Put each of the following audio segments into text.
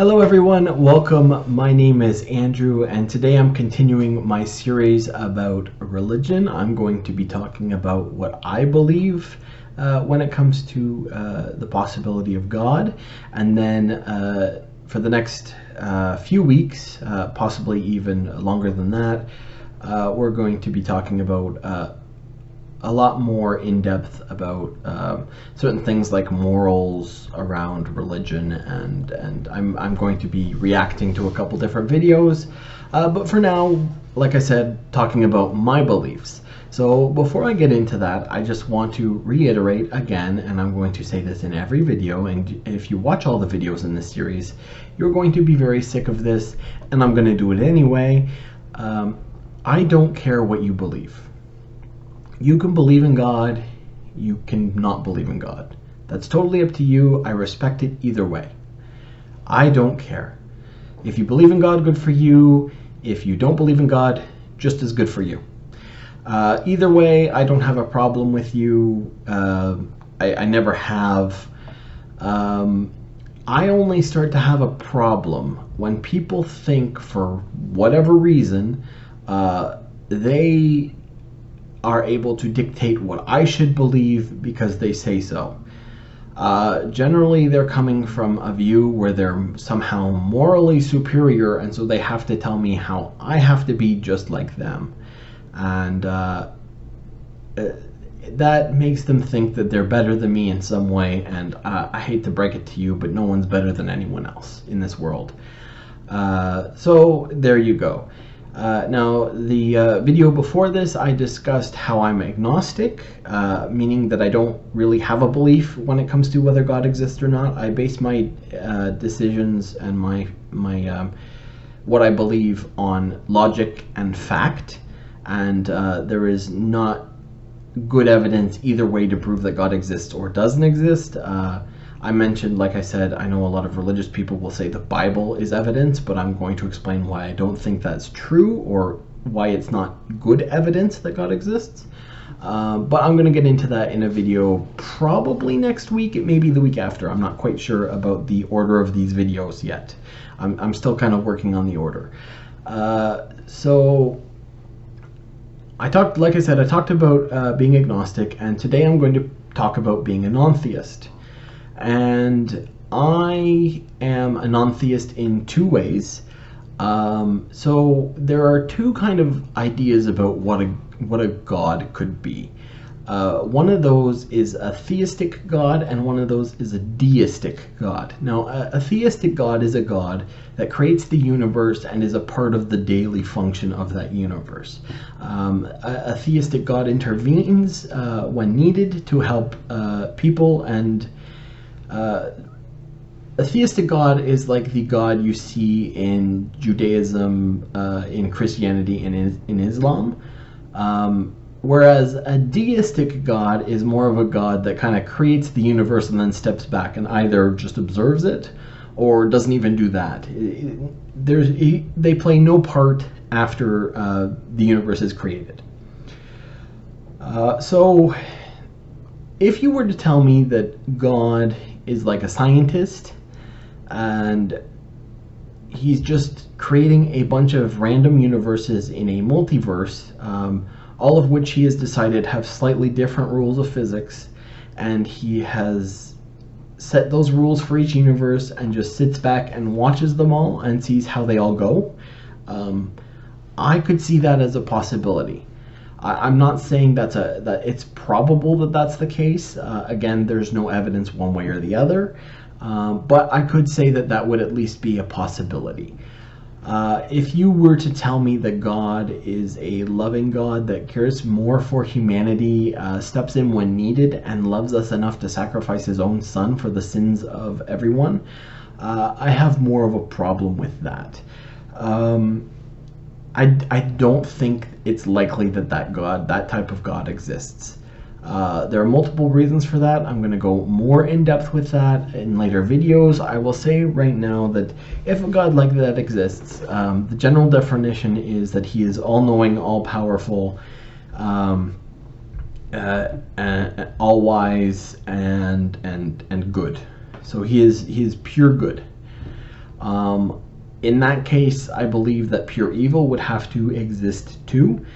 Hello everyone, welcome. My name is Andrew and today I'm continuing my series about religion. I'm going to be talking about what I believe when it comes to the possibility of God, and then for the next few weeks, possibly even longer than that, we're going to be talking about a lot more in depth about certain things like morals around religion, and I'm going to be reacting to a couple different videos, but for now, like I said, talking about my beliefs. So before I get into that, I just want to reiterate again, and I'm going to say this in every video, and if you watch all the videos in this series, you're going to be very sick of this, and I'm going to do it anyway. I don't care what you believe. You can believe in God, you can not believe in God. That's totally up to you. I respect it either way. I don't care. If you believe in God, good for you. If you don't believe in God, just as good for you. Either way, I don't have a problem with you. I never have. I only start to have a problem when people think, for whatever reason, they are able to dictate what I should believe because they say so. Generally, they're coming from a view where they're somehow morally superior, and so they have to tell me how I have to be just like them. And that makes them think that they're better than me in some way, and I hate to break it to you, but no one's better than anyone else in this world. So there you go. Now, the video before this, I discussed how I'm agnostic, meaning that I don't really have a belief when it comes to whether God exists or not. I base my decisions and my what I believe on logic and fact, and there is not good evidence either way to prove that God exists or doesn't exist. I mentioned, like I said, I know a lot of religious people will say the Bible is evidence, but I'm going to explain why I don't think that's true, or why it's not good evidence that God exists. But I'm going to get into that in a video probably next week. It may be the week after. I'm not quite sure about the order of these videos yet. I'm still kind of working on the order. So like I said, I talked about being agnostic, and today I'm going to talk about being a non-theist. And I am a non-theist in two ways. So there are two kind of ideas about what a god could be. One of those is a theistic god, and one of those is a deistic god. Now, a theistic god is a god that creates the universe and is a part of the daily function of that universe. A theistic god intervenes when needed to help people, and a theistic god is like the god you see in Judaism, in Christianity, and in Islam. Whereas a deistic god is more of a god that kind of creates the universe and then steps back and either just observes it or doesn't even do that. They play no part after the universe is created. So if you were to tell me that God is like a scientist and he's just creating a bunch of random universes in a multiverse, all of which he has decided have slightly different rules of physics, and he has set those rules for each universe and just sits back and watches them all and sees how they all go, I could see that as a possibility. I'm not saying that it's probable that that's the case. Again, there's no evidence one way or the other, but I could say that that would at least be a possibility. If you were to tell me that God is a loving God that cares more for humanity, steps in when needed, and loves us enough to sacrifice his own son for the sins of everyone, I have more of a problem with that. I don't think it's likely that that type of God exists. There are multiple reasons for that. I'm going to go more in depth with that in later videos. I will say right now that if a God like that exists, the general definition is that he is all-knowing, all-powerful, all-wise, and good. So he is pure good. In that case, I believe that pure evil would have to exist too,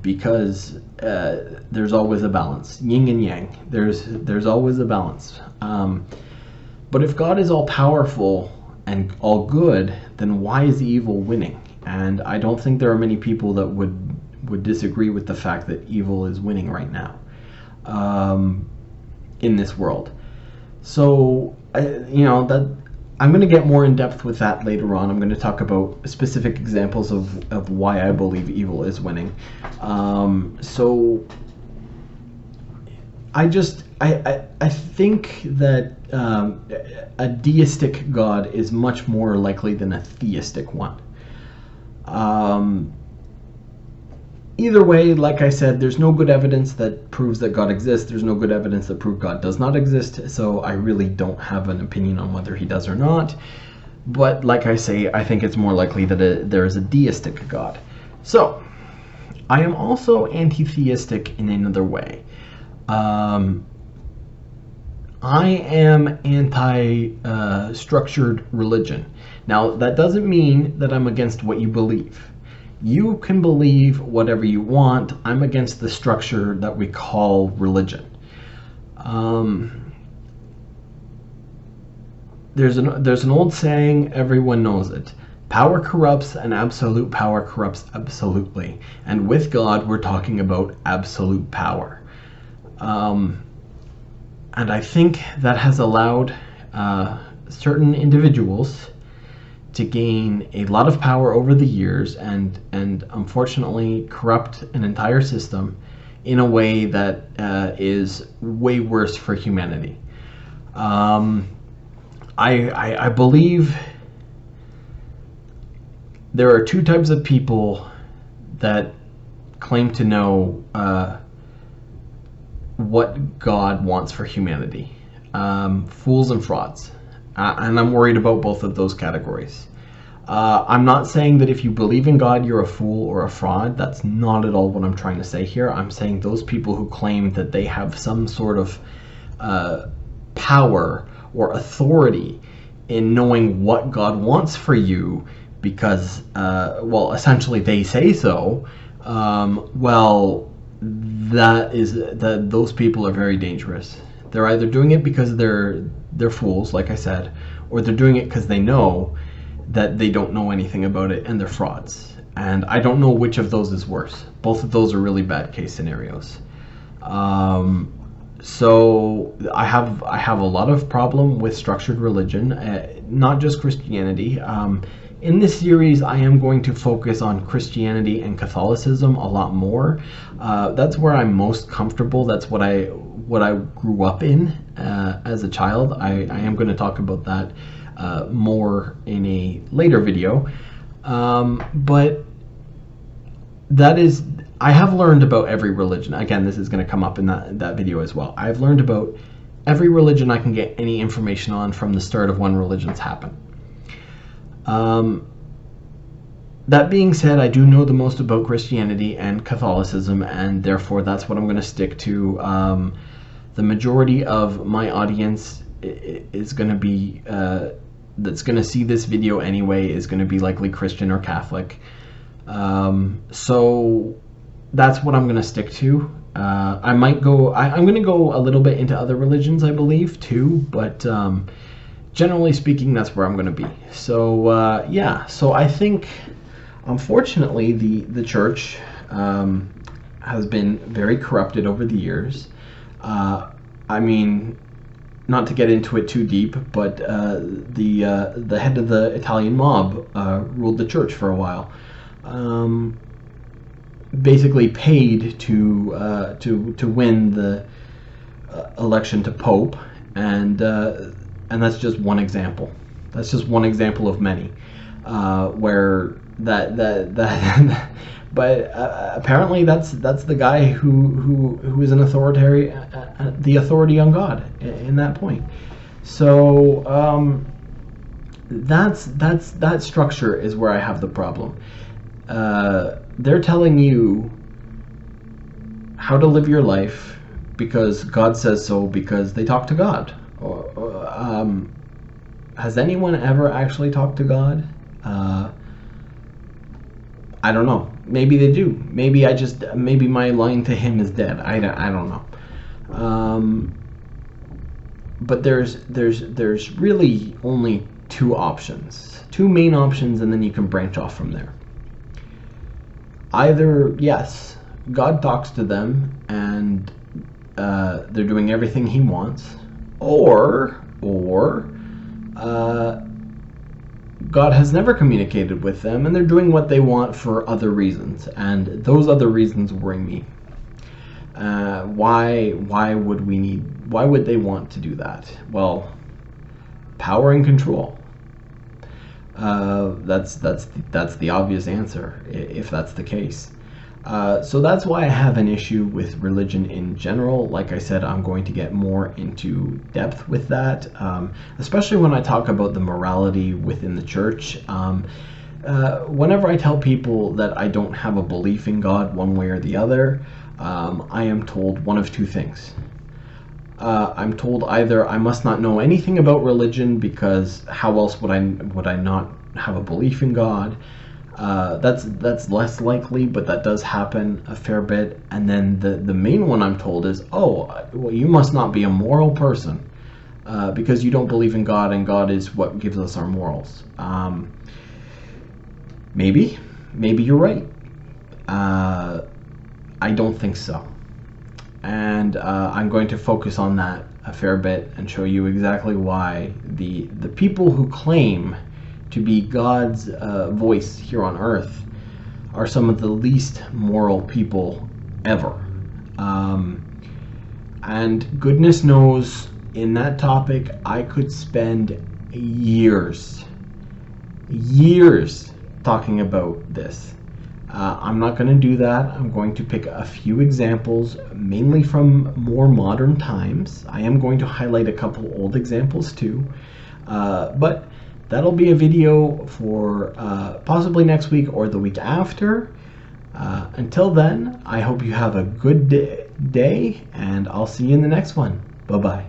because there's always a balance, yin and yang. There's always a balance. But if God is all powerful and all good, then why is evil winning? And I don't think there are many people that would disagree with the fact that evil is winning right now, in this world. So, that I'm going to get more in depth with that later on. I'm going to talk about specific examples of why I believe evil is winning. So I think that a deistic God is much more likely than a theistic one. Either way, like I said, there's no good evidence that proves that God exists. There's no good evidence that proves God does not exist. So I really don't have an opinion on whether he does or not. But like I say, I think it's more likely that there is a deistic God. So I am also anti-theistic in another way. I am anti-structured religion. Now, that doesn't mean that I'm against what you believe. You can believe whatever you want. I'm against the structure that we call religion. There's an old saying, everyone knows it. Power corrupts, and absolute power corrupts absolutely. And with God, we're talking about absolute power. And I think that has allowed certain individuals to gain a lot of power over the years and unfortunately corrupt an entire system in a way that is way worse for humanity. I believe there are two types of people that claim to know what God wants for humanity. Fools and frauds. And I'm worried about both of those categories. I'm not saying that if you believe in God, you're a fool or a fraud. That's not at all what I'm trying to say here. I'm saying those people who claim that they have some sort of power or authority in knowing what God wants for you because, well, essentially they say so, those people are very dangerous. They're either doing it because they're fools, like I said, or they're doing it because they know that they don't know anything about it and they're frauds. And I don't know which of those is worse. Both of those are really bad case scenarios. So I have a lot of problem with structured religion, not just Christianity. In this series, I am going to focus on Christianity and Catholicism a lot more. That's where I'm most comfortable. That's what I grew up in as a child. I am going to talk about that more in a later video. But that is, I have learned about every religion. Again, this is going to come up in that video as well. I've learned about every religion I can get any information on from the start of when religions happen. That being said, I do know the most about Christianity and Catholicism, and therefore that's what I'm going to stick to. The majority of my audience is going to be, that's going to see this video anyway, is going to be likely Christian or Catholic. So that's what I'm going to stick to. I'm going to go a little bit into other religions, I believe, too, but generally speaking, that's where I'm going to be. So yeah, so I think, unfortunately, the church has been very corrupted over the years. I mean, not to get into it too deep, but the head of the Italian mob ruled the church for a while. Basically paid to win the election to Pope, and that's just one example. That's just one example of many, where that but apparently that's the guy who is an the authority on God in that point. So that structure is where I have the problem. They're telling you how to live your life because God says so, because they talk to God. Has anyone ever actually talked to God? I don't know. Maybe they do. Maybe my line to him is dead. I don't know. But there's really only two options, two main options, and then you can branch off from there. Either, yes, God talks to them and they're doing everything he wants, or God has never communicated with them and they're doing what they want for other reasons, and those other reasons worry me. Why would they want to do that? Well, power and control. That's the obvious answer, if that's the case. So that's why I have an issue with religion in general. Like I said, I'm going to get more into depth with that, especially when I talk about the morality within the church. Whenever I tell people that I don't have a belief in God one way or the other, I am told one of two things. I'm told either I must not know anything about religion, because how else would I not have a belief in God? That's less likely, but that does happen a fair bit. And then the main one I'm told is, oh, well, you must not be a moral person because you don't believe in God, and God is what gives us our morals. Maybe you're right. I don't think so. And I'm going to focus on that a fair bit and show you exactly why the people who claim to be God's voice here on earth are some of the least moral people ever. And goodness knows, in that topic, I could spend years talking about this. I'm not going to do that. I'm going to pick a few examples, mainly from more modern times. I am going to highlight a couple old examples too. But that'll be a video for possibly next week or the week after. Until then, I hope you have a good day, and I'll see you in the next one. Bye-bye.